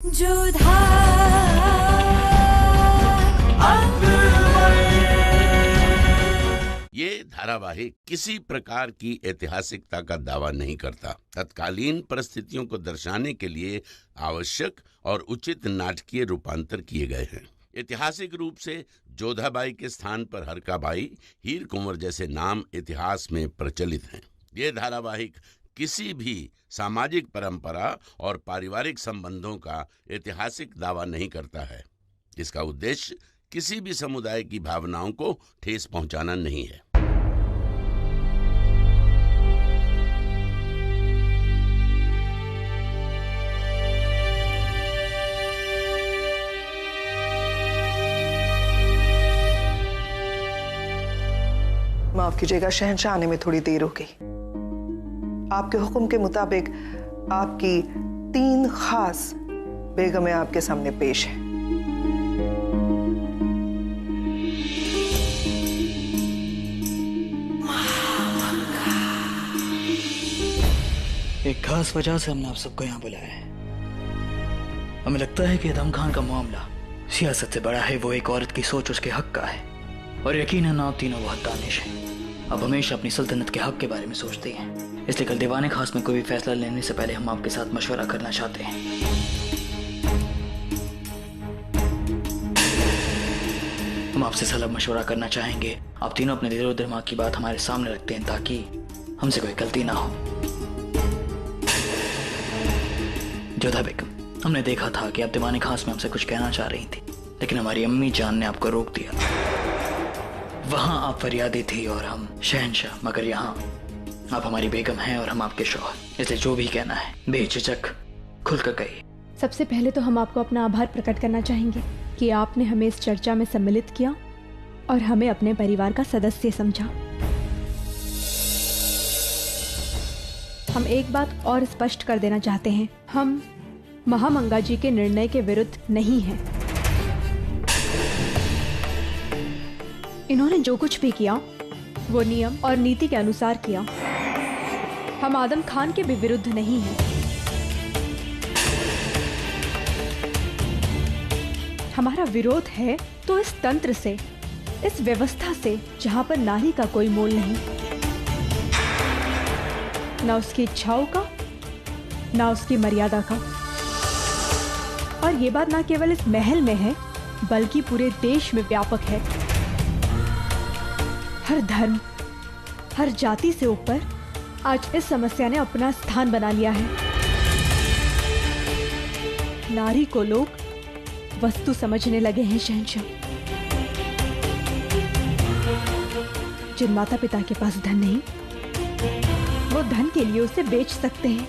जोधा ये धारावाहिक किसी प्रकार की ऐतिहासिकता का दावा नहीं करता। तत्कालीन परिस्थितियों को दर्शाने के लिए आवश्यक और उचित नाटकीय रूपांतर किए गए हैं। ऐतिहासिक रूप से जोधाबाई के स्थान पर हरकाबाई, हीर कुंवर जैसे नाम इतिहास में प्रचलित हैं। ये धारावाहिक किसी भी सामाजिक परंपरा और पारिवारिक संबंधों का ऐतिहासिक दावा नहीं करता है। इसका उद्देश्य किसी भी समुदाय की भावनाओं को ठेस पहुंचाना नहीं है। माफ कीजिएगा, शहंशाह आने में थोड़ी देर हो गई। आपके हुक्म के मुताबिक आपकी 3 खास बेगमें आपके सामने पेश हैं। एक खास वजह से हमने आप सबको यहाँ बुलाया है। हमें लगता है कि अदम खान का मामला सियासत से बड़ा है। वो एक औरत की सोच उसके हक का है, और यकीनन आप तीनों बहुत दानिश हैं। अब हमेशा अपनी सल्तनत के हक के बारे में सोचते हैं, इसलिए कल दीवाने खास में कोई भी फैसला लेने से पहले हम आपके साथ मशवरा करना चाहते हैं। हम आपसे सलाह मशवरा करना चाहेंगे। आप तीनों अपने दिलो दिमाग की बात हमारे सामने रखते हैं ताकि हमसे कोई गलती ना हो। जोधा बेगम, हमने देखा था कि आप दीवाने खास में हमसे कुछ कहना चाह रही थी, लेकिन हमारी अम्मी जान ने आपको रोक दिया। वहां आप फरियादी थी और हम शहंशाह, मगर यहाँ आप हमारी बेगम हैं और हम आपके शौहर, इसलिए जो भी कहना है बेझिझक खुलकर कहिए। सबसे पहले तो हम आपको अपना आभार प्रकट करना चाहेंगे कि आपने हमें इस चर्चा में सम्मिलित किया और हमें अपने परिवार का सदस्य समझा। हम एक बात और स्पष्ट कर देना चाहते हैं, हम महामंगा जी के निर्णय के विरुद्ध नहीं हैं। इन्होंने जो कुछ भी किया वो नियम और नीति के अनुसार किया। हम आदम खान के भी विरुद्ध नहीं हैं। हमारा विरोध है तो इस तंत्र से, इस व्यवस्था से जहां पर नारी का कोई मोल नहीं, ना उसकी इच्छाओं का, ना उसकी मर्यादा का। और ये बात ना केवल इस महल में है बल्कि पूरे देश में व्यापक है। हर धर्म, हर जाति से ऊपर आज इस समस्या ने अपना स्थान बना लिया है। नारी को लोग वस्तु समझने लगे हैं शहंशाह। जिन माता पिता के पास धन नहीं, वो धन के लिए उसे बेच सकते हैं,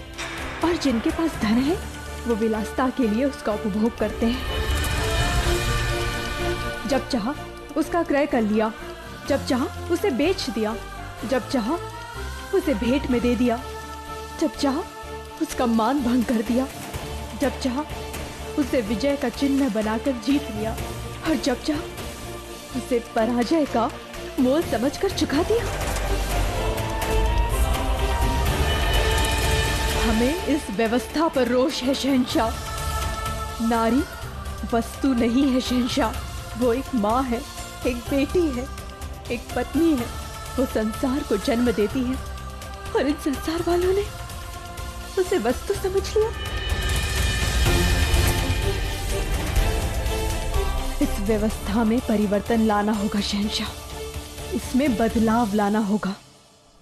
और जिनके पास धन है वो विलासिता के लिए उसका उपभोग करते हैं। जब चाहा उसका क्रय कर लिया, जब चाहा उसे बेच दिया, जब चाहा उसे भेंट में दे दिया, जब चाहा उसका मान भंग कर दिया, जब चाहा उसे विजय का चिन्ह बनाकर जीत लिया, और जब चाहा उसे पराजय का मोल समझकर चुका दिया। हमें इस व्यवस्था पर रोष है शहंशाह। नारी वस्तु नहीं है शहंशाह, वो एक माँ है, एक बेटी है, एक पत्नी है। वो संसार को जन्म देती है और इन संसार वालों ने उसे वस्तु समझ लिया। इस व्यवस्था में परिवर्तन लाना होगा शहंशाह, इसमें बदलाव लाना होगा।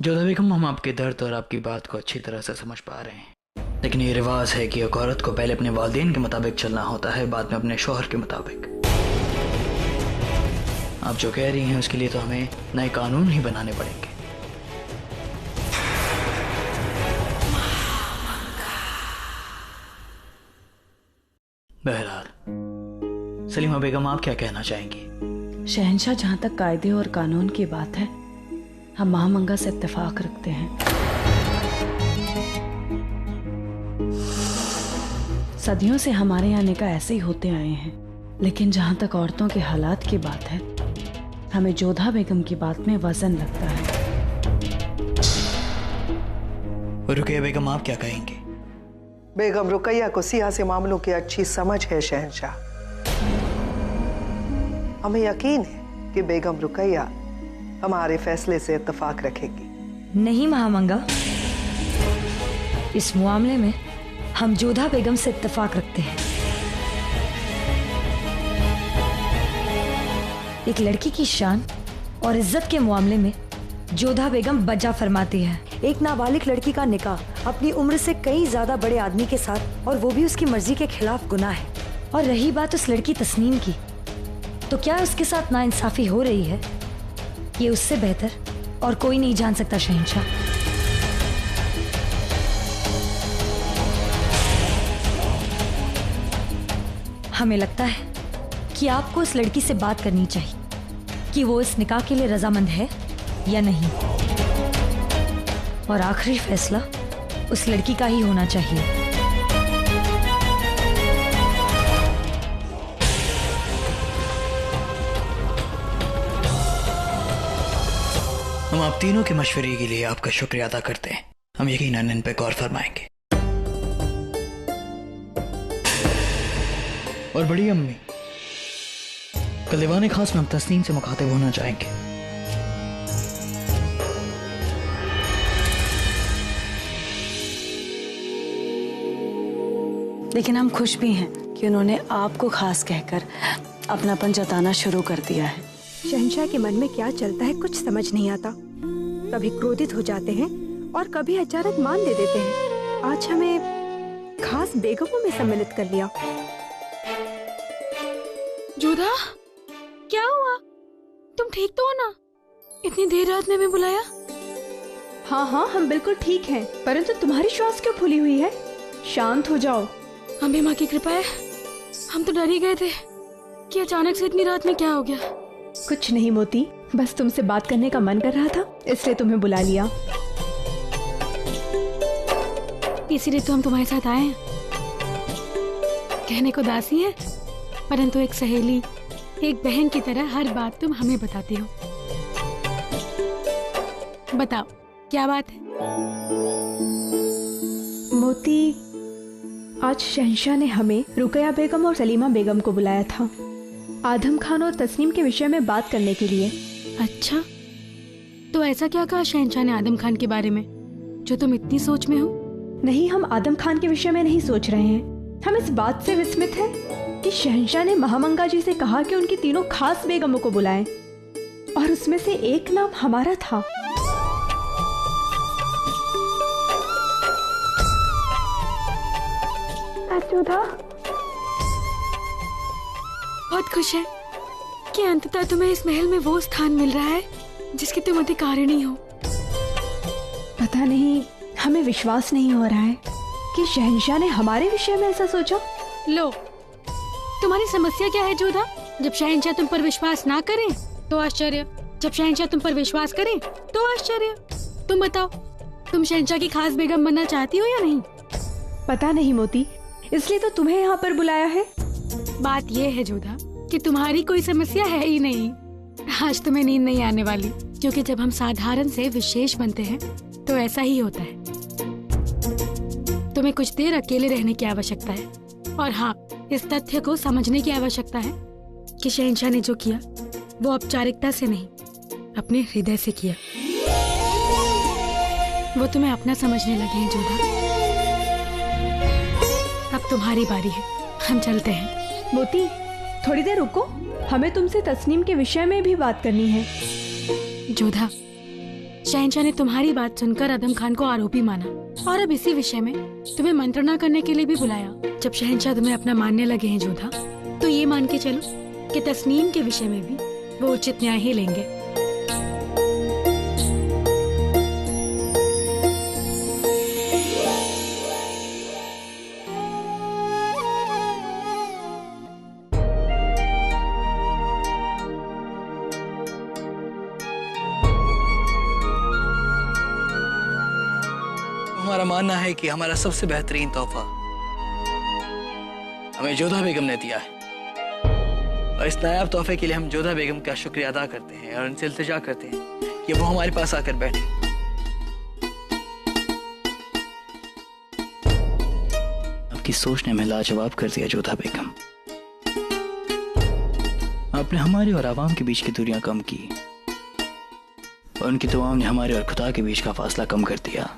जोधा बेगम, हम आपके दर्द और आपकी बात को अच्छी तरह से समझ पा रहे हैं, लेकिन ये रिवाज है कि एक औरत को पहले अपने वालिदैन के मुताबिक चलना होता है, बाद में अपने शौहर के मुताबिक। आप जो कह रही हैं उसके लिए तो हमें नए कानून ही बनाने पड़ेंगे। बहरहाल सलीमा बेगम, आप क्या कहना चाहेंगी? शहंशाह, जहां तक कायदे और कानून की बात है, हम महामंगा से इत्तेफाक रखते हैं। सदियों से हमारे यहाँ निकाह ऐसे ही होते आए हैं, लेकिन जहां तक औरतों के हालात की बात है, हमें जोधा बेगम की बात में वजन लगता है। रुकैया बेगम, आप क्या कहेंगे? बेगम रुकैया को सियासी मामलों की अच्छी समझ है शहंशाह। हमें यकीन है कि बेगम रुकैया हमारे फैसले से इत्तेफाक रखेगी। नहीं महामंगा, इस मामले में हम जोधा बेगम से इत्तेफाक रखते हैं। एक लड़की की शान और इज्जत के मामले में जोधा बेगम बजा फरमाती है। एक नाबालिग लड़की का निकाह अपनी उम्र से कई ज्यादा बड़े आदमी के साथ, और वो भी उसकी मर्जी के खिलाफ, गुनाह है। और रही बात उस लड़की तस्नीम की, तो क्या उसके साथ नाइंसाफी हो रही है? ये उससे बेहतर और कोई नहीं जान सकता शहंशाह। हमें लगता है कि आपको उस लड़की से बात करनी चाहिए कि वो इस निकाह के लिए रजामंद है या नहीं, और आखिरी फैसला उस लड़की का ही होना चाहिए। हम आप तीनों के मशवरे के लिए आपका शुक्रिया अदा करते हैं। हम यकीनन इन पे गौर फरमाएंगे। और बड़ी अम्मी, कल दीवान खास में हम तस्नीम से मुखातिब होना चाहेंगे। लेकिन हम खुश भी हैं कि उन्होंने आपको खास कहकर अपनापन जताना शुरू कर दिया है। शहंशाह के मन में क्या चलता है कुछ समझ नहीं आता। कभी क्रोधित हो जाते हैं और कभी अचानक मान दे देते हैं। आज हमें खास बेगमों में सम्मिलित कर लिया। जोधा, क्या हुआ? तुम ठीक तो हो ना? इतनी देर रात में भी बुलाया? हाँ हाँ, हम बिल्कुल ठीक हैं, परंतु तुम्हारी श्वास क्यों फूली हुई है? शांत हो जाओ। अम्बे माँ की कृपा है। हम तो डर ही गए थे कि अचानक से इतनी रात में क्या हो गया। कुछ नहीं मोती, बस तुमसे बात करने का मन कर रहा था, इसलिए तुम्हें बुला लिया। इसीलिए तो हम तुम्हारे साथ आए हैं। कहने को दासी है, परंतु एक सहेली, एक बहन की तरह हर बात तुम हमें बताती हो। बताओ क्या बात है? मोती, आज शहंशाह ने हमें रुकैया बेगम और सलीमा बेगम को बुलाया था आदम खान और तस्नीम के विषय में बात करने के लिए। अच्छा, तो ऐसा क्या कहा शहंशाह ने आदम खान के बारे में जो तुम इतनी सोच में हो? नहीं, हम आदम खान के विषय में नहीं सोच रहे हैं। हम इस बात से विस्मित हैं कि शहंशाह ने महामंगा जी से कहा कि उनकी तीनों खास बेगमों को बुलाएं, और उसमें से एक नाम हमारा था। जोधा बहुत खुश है कि अंततः तुम्हें इस महल में वो स्थान मिल रहा है जिसकी तुम अधिकारिणी हो। पता नहीं, हमें विश्वास नहीं हो रहा है कि शहंशाह ने हमारे विषय में ऐसा सोचा। लो, तुम्हारी समस्या क्या है जोधा? जब शहंशाह तुम पर विश्वास ना करें तो आश्चर्य, जब शहंशाह तुम पर विश्वास करें तो आश्चर्य। तुम बताओ, तुम शहंशाह की खास बेगम बनना चाहती हो या नहीं? पता नहीं मोती, इसलिए तो तुम्हें यहाँ पर बुलाया है। बात यह है जोधा कि तुम्हारी कोई समस्या है ही नहीं। आज तुम्हें नींद नहीं आने वाली, क्योंकि जब हम साधारण से विशेष बनते हैं तो ऐसा ही होता है। तुम्हें कुछ देर अकेले रहने की आवश्यकता है, और हाँ, इस तथ्य को समझने की आवश्यकता है कि शहंशाह ने जो किया वो औपचारिकता से नहीं, अपने हृदय से किया। वो तुम्हें अपना समझने लगे हैं जोधा। अब तुम्हारी बारी है, हम चलते हैं। मोती, थोड़ी देर रुको, हमें तुमसे तस्नीम के विषय में भी बात करनी है। जोधा, शहंशाह ने तुम्हारी बात सुनकर आदम खान को आरोपी माना, और अब इसी विषय में तुम्हें मंत्रणा करने के लिए भी बुलाया। जब शहंशाह तुम्हें अपना मानने लगे हैं जोधा, तो ये मान के चलो कि तस्नीम के विषय में भी वो उचित न्याय ही लेंगे। हमारा मानना है कि हमारा सबसे बेहतरीन तोहफा हमें जोधा बेगम ने दिया है, और इस नायाब तोहफे के लिए हम जोधा बेगम का शुक्रिया अदा करते हैं और उनसे इल्तिजा करते हैं कि वो हमारे पास आकर बैठे। आपकी सोच ने हमें लाजवाब कर दिया जोधा बेगम। आपने हमारे और आवाम के बीच की दूरियां कम की और उनकी दुआओं ने हमारे और खुदा के बीच का फासला कम कर दिया।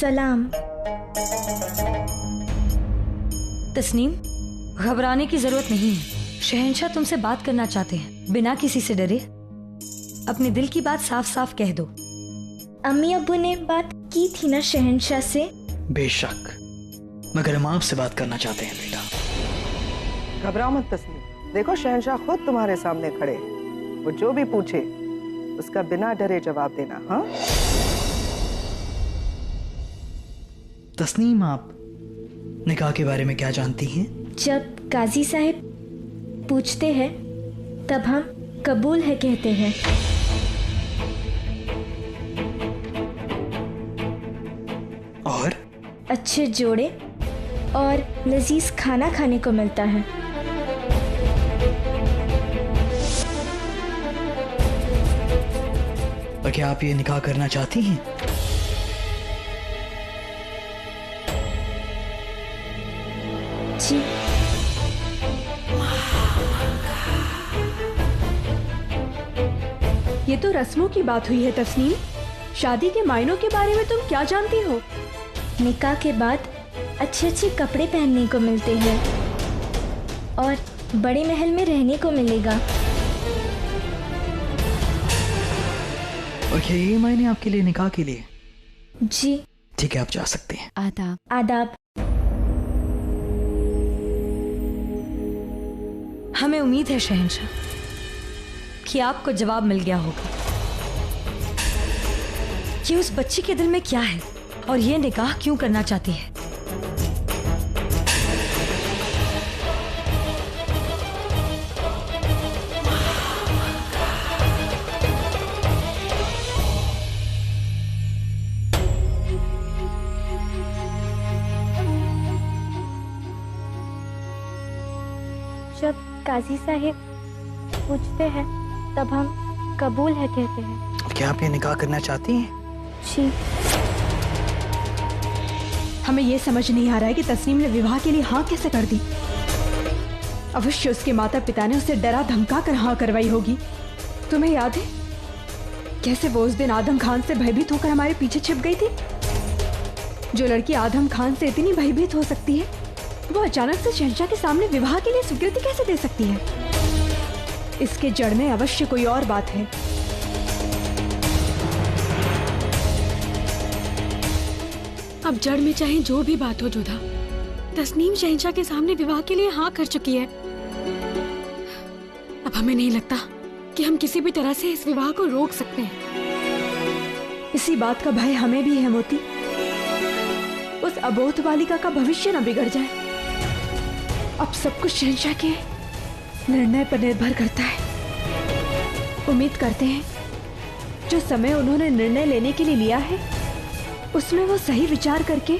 सलाम। तस्नीम, घबराने की जरूरत नहीं है। शहंशाह तुमसे बात करना चाहते हैं, बिना किसी से डरे। अपने दिल की बात साफ साफ कह दो। अम्मी अब्बू ने बात की थी ना शहंशाह से? बेशक, मगर हम आपसे बात करना चाहते हैं बेटा। घबराओ मत तस्नीम, देखो शहंशाह खुद तुम्हारे सामने खड़े हैं। वो जो भी पूछे उसका बिना डरे जवाब देना। हाँ तस्नीम, आप निकाह के बारे में क्या जानती हैं? जब काजी साहब पूछते हैं तब हम कबूल है कहते हैं। और अच्छे जोड़े और लजीज खाना खाने को मिलता है। और क्या आप ये निकाह करना चाहती हैं? जी। ये तो रस्मों की बात हुई है तस्नीम। शादी के मायनों के बारे में तुम क्या जानती हो? निकाह के बाद अच्छे अच्छे कपड़े पहनने को मिलते हैं और बड़े महल में रहने को मिलेगा। और क्या ये मायने आपके लिए निकाह के लिए? जी। ठीक है, आप जा सकते हैं। आदाब। आदाब। हमें उम्मीद है शहंशाह कि आपको जवाब मिल गया होगा कि उस बच्ची के दिल में क्या है और ये निकाह क्यों करना चाहती है। जब काजी साहिब पूछते हैं तब हम कबूल है कहते हैं। क्या आप ये निकाह करना चाहती हैं? जी। हमें ये समझ नहीं आ रहा है कि तस्नीम ने विवाह के लिए हाँ कैसे कर दी। अवश्य उसके माता पिता ने उसे डरा धमका कर हाँ करवाई होगी। तुम्हें याद है कैसे वो उस दिन आदम खान से भयभीत होकर हमारे पीछे छिप गई थी? जो लड़की आदम खान से इतनी भयभीत हो सकती है वो अचानक से शहंशाह के सामने विवाह के लिए स्वीकृति कैसे दे सकती है? इसके जड़ में अवश्य कोई और बात है। अब जड़ में चाहे जो भी बात हो जोधा, तस्नीम शहंशाह के सामने विवाह के लिए हाँ कर चुकी है। अब हमें नहीं लगता कि हम किसी भी तरह से इस विवाह को रोक सकते हैं। इसी बात का भय हमें भी है मोती। उस अबोध बालिका का भविष्य न बिगड़ जाए। अब सब कुछ शहंशाह के निर्णय पर निर्भर करता है। उम्मीद करते हैं जो समय उन्होंने निर्णय लेने के लिए लिया है उसमें वो सही विचार करके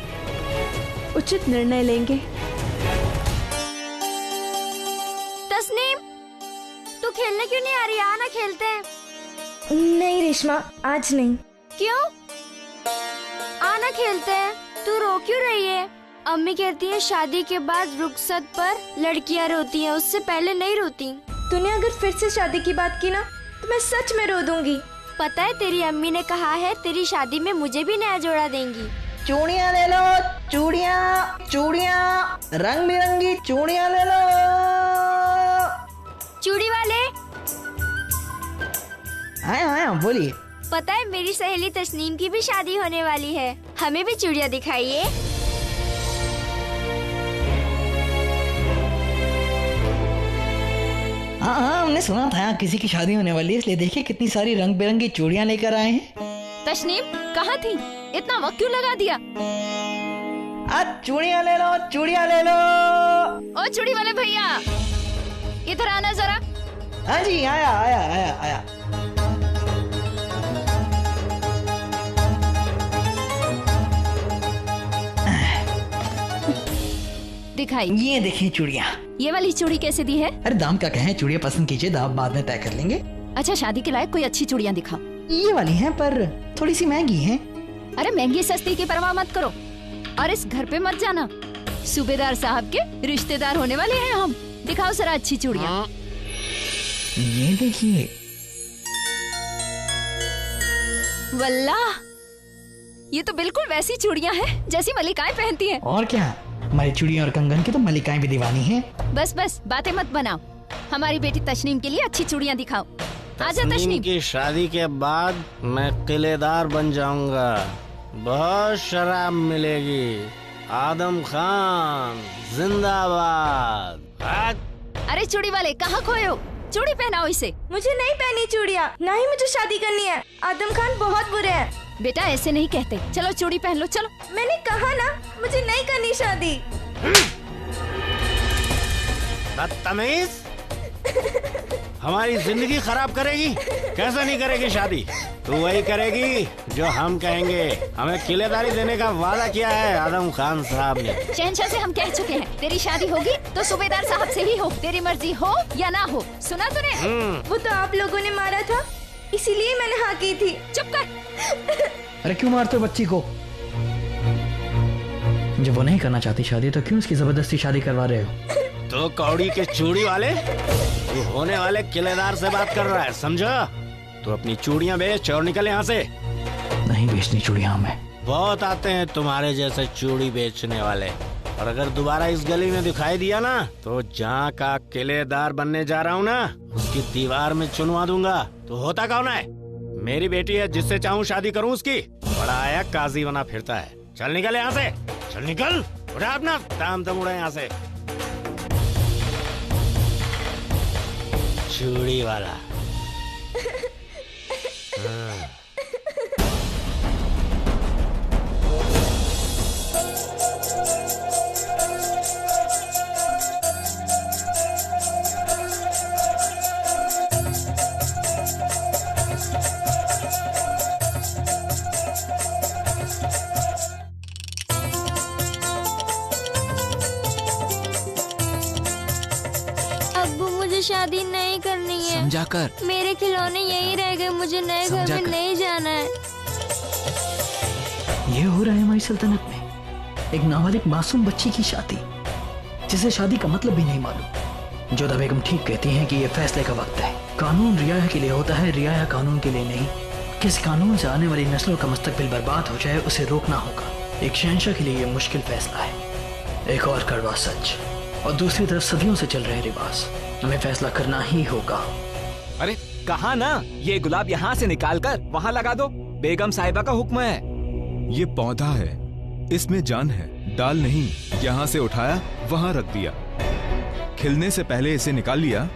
उचित निर्णय लेंगे। तस्नीम, तू खेलने क्यों नहीं आ रही? आना खेलते हैं। नहीं रेशमा, आज नहीं। क्यों? आना खेलते हैं। तू रो क्यों रही है? अम्मी कहती है शादी के बाद रुखसत पर लड़कियां रोती हैं, उससे पहले नहीं रोती। तूने अगर फिर से शादी की बात की ना तो मैं सच में रो दूंगी। पता है तेरी अम्मी ने कहा है तेरी शादी में मुझे भी नया जोड़ा देंगी। चूड़ियाँ ले लो, चूड़ियाँ चूड़ियाँ, रंग बिरंगी चूड़ियाँ ले लो। चूड़ी वाले आया बोलिए। पता है मेरी सहेली तस्नीम की भी शादी होने वाली है, हमें भी चूड़ियाँ दिखाइए। हाँ, हमने सुना था यहाँ किसी की शादी होने वाली है, इसलिए देखिए कितनी सारी रंग बिरंगी चूड़ियाँ लेकर आए हैं। तस्नीम कहाँ थी? इतना वक्त क्यों लगा दिया? आज चूड़ियाँ ले लो, चूड़ियाँ ले लो। ओ चूड़ी वाले भैया, इधर आना जरा। हाँ जी, आया आया आया आया। दिखाई। ये देखिए चूड़ियाँ। ये वाली चूड़ी कैसे दी है? अरे दाम का कहें, चूड़ियाँ पसंद कीजिए, दाम बाद में तय कर लेंगे। अच्छा, शादी के लायक कोई अच्छी चूड़ियाँ दिखाओ। ये वाली हैं पर थोड़ी सी महंगी हैं। अरे महंगी सस्ती की परवाह मत करो और इस घर पे मत जाना। सूबेदार साहब के रिश्तेदार होने वाले हैं हम। दिखाओ जरा अच्छी चूड़ियाँ। ये देखिए। वल्लाह, ये तो बिल्कुल वैसी चूड़ियाँ हैं जैसी मलिकाएं पहनती हैं। और क्या, हमारी चूड़ियाँ और कंगन की तो मलिकाएं भी दीवानी हैं। बस बस बातें मत बनाओ। हमारी बेटी तशनीम के लिए अच्छी चूड़ियाँ दिखाओ। आजा तशनीम। की शादी के बाद मैं किलेदार बन जाऊंगा, बहुत शराब मिलेगी। आदम खान जिंदाबाद। अरे चूड़ी वाले, कहाँ खोए हो? चूड़ी पहनाओ इसे। मुझे नहीं पहनी चूड़ियाँ, ना ही मुझे शादी करनी है। आदम खान बहुत बुरे हैं। बेटा ऐसे नहीं कहते, चलो चूड़ी पहन लो। चलो। मैंने कहा ना, मुझे नहीं करनी शादी। बदतमीज, हमारी जिंदगी खराब करेगी। कैसे नहीं करेगी शादी? तू वही करेगी जो हम कहेंगे। हमें किलेदारी देने का वादा किया है आदम खान साहब ने। शहंशाह से हम कह चुके हैं, तेरी शादी होगी तो सूबेदार साहब से ही हो। तेरी मर्जी हो या ना हो। सुना तूने? वो तो आप लोगों ने मारा था, इसीलिए मैंने हाँ की थी। चुप कर। अरे क्यों मारते हो बच्ची को? जब वो नहीं करना चाहती शादी तो क्यों उसकी जबरदस्ती शादी करवा रहे हो? तो कौड़ी के चूड़ी वाले, तू होने वाले किलेदार से बात कर रहा है, समझा? तो अपनी चूड़ियाँ बेच और निकल यहाँ से। नहीं बेचनी चूड़ियाँ हमें। बहुत आते हैं तुम्हारे जैसे चूड़ी बेचने वाले, और अगर दोबारा इस गली में दिखाई दिया ना तो जहाँ का किलेदार बनने जा रहा हूँ ना, उसकी दीवार में चुनवा दूंगा। तो होता कौन है? मेरी बेटी है, जिससे चाहूँ शादी करूँ उसकी। बड़ा आया काजी बना फिरता है। चल निकल यहाँ से, चल निकल। उठा अपना दाम तम उड़ा यहाँ से। चूड़ी वाला। शादी नहीं करनी है। समझा कर। मेरे खिलौने यहीं रह गए, मुझे नए घर में नहीं जाना है। ये हो रहा है हमारी सल्तनत में, एक नाबालिग मासूम बच्ची की शादी, जिसे शादी का मतलब भी नहीं मालूम। जोधा बेगम ठीक कहती हैं कि ये फैसले का वक्त है। कानून रियाया के लिए होता है, रियाया कानून के लिए नहीं। किस कानून से आने वाली नस्लों का मुस्तकबिल बर्बाद हो जाए, उसे रोकना होगा। एक शहंशाह के लिए ये मुश्किल फैसला है। एक और कड़वा सच और दूसरी तरफ सदियों से चल रहे रिवाज। हमें फैसला करना ही होगा। अरे कहा ना, ये गुलाब यहाँ से निकाल कर वहाँ लगा दो। बेगम साहिबा का हुक्म है। ये पौधा है, इसमें जान है, डाल नहीं। यहाँ से उठाया वहाँ रख दिया। खिलने से पहले इसे निकाल लिया,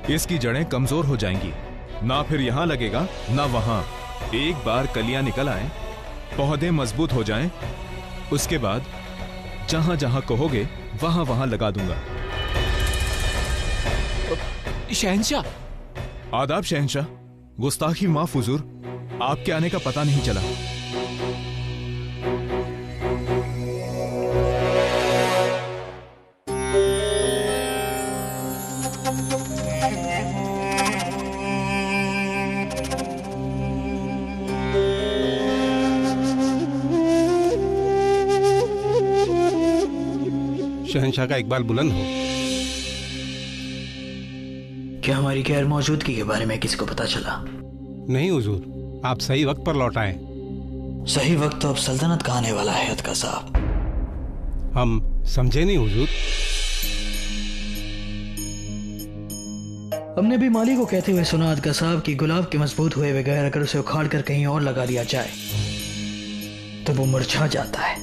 इसकी जड़ें कमजोर हो जाएंगी। ना फिर यहाँ लगेगा ना वहाँ। एक बार कलियां निकल आए, पौधे मजबूत हो जाएं, उसके बाद जहाँ जहाँ कहोगे वहाँ वहाँ लगा दूंगा। शहंशाह। आदाब शहंशाह। गुस्ताखी माफ हुजूर, आपके आने का पता नहीं चला। शहंशाह का इकबाल बुलंद हो। क्या हमारी गैर मौजूदगी के बारे में किसी को पता चला? नहीं हुजूर, आप सही वक्त पर लौट आए। सही वक्त तो अब सल्तनत का आने वाला है अदका साहब। हम समझे नहीं हुजूर। हमने भी माली को कहते हुए सुना अदका साहब कि गुलाब के मजबूत हुए बगैर अगर उसे उखाड़ कर कहीं और लगा दिया जाए तो वो मुरझा जाता है।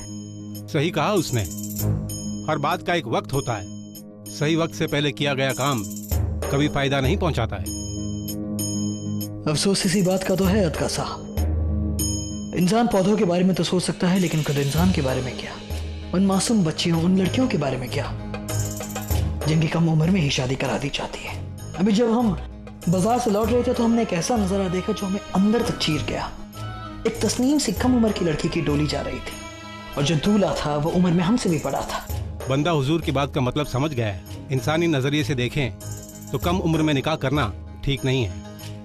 सही कहा उसने। हर बात का एक वक्त होता है। सही वक्त से पहले किया गया काम कभी फायदा नहीं पहुंचाता है। अफसोस इसी बात का तो है अदका साहब। इंसान पौधों के बारे में तो सोच सकता है, लेकिन खुद इंसान के बारे में क्या? उन मासूम बच्चियों, उन लड़कियों के बारे में क्या जिनकी कम उम्र में ही शादी करा दी जाती है? अभी जब हम बाजार से लौट रहे थे तो हमने एक ऐसा नजारा देखा जो हमें अंदर तक चीर गया। एक तस्नीम सी कम उम्र की लड़की की डोली जा रही थी और जो दूल्हा था वो उम्र में हमसे भी बड़ा था। बंदा हुजूर की बात का मतलब समझ गया है। इंसानी नजरिए से देखें तो कम उम्र में निकाह करना ठीक नहीं है,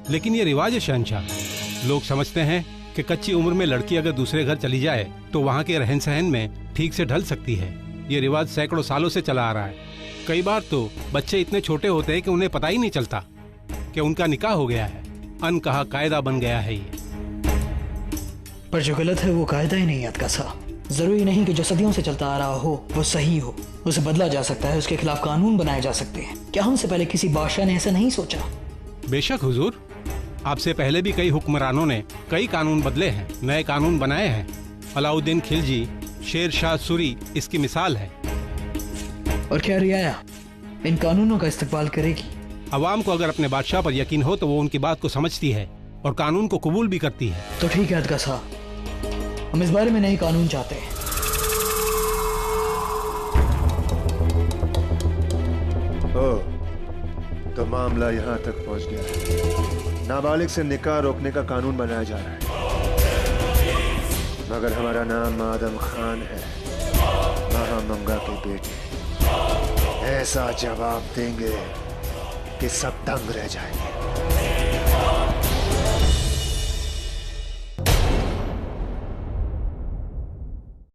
लेकिन ये रिवाज है शहंशाह। लोग समझते हैं कि कच्ची उम्र में लड़की अगर दूसरे घर चली जाए तो वहाँ के रहन सहन में ठीक से ढल सकती है। ये रिवाज सैकड़ों सालों से चला आ रहा है। कई बार तो बच्चे इतने छोटे होते हैं कि उन्हें पता ही नहीं चलता कि उनका निकाह हो गया है। अनकहा कायदा बन गया है ये। पर जो गलत है वो कायदा ही नहीं अतका सा। जरूरी नहीं कि जो सदियों से चलता आ रहा हो वो सही हो, उसे बदला जा सकता है, उसके खिलाफ कानून बनाए जा सकते हैं। क्या हमसे पहले किसी बादशाह ने ऐसा नहीं सोचा? बेशक हुजूर, आपसे पहले भी कई हुक्मरानों ने कई कानून बदले हैं, नए कानून बनाए हैं। अलाउद्दीन खिलजी, शेर शाह सूरी इसकी मिसाल है। और क्या रियाया इन कानूनों का इस्तेमाल करेगी? अवाम को अगर अपने बादशाह पर यकीन हो तो वो उनकी बात को समझती है और कानून को कबूल भी करती है। तो ठीक है अदका साहब, हम इस बारे में नए कानून चाहते हैं। तो मामला यहाँ तक पहुँच गया है। नाबालिग से निकाह रोकने का कानून बनाया जा रहा है, मगर हमारा नाम आदम खान है, महामंगा के बेटे। ऐसा जवाब देंगे कि सब दंग रह जाएंगे।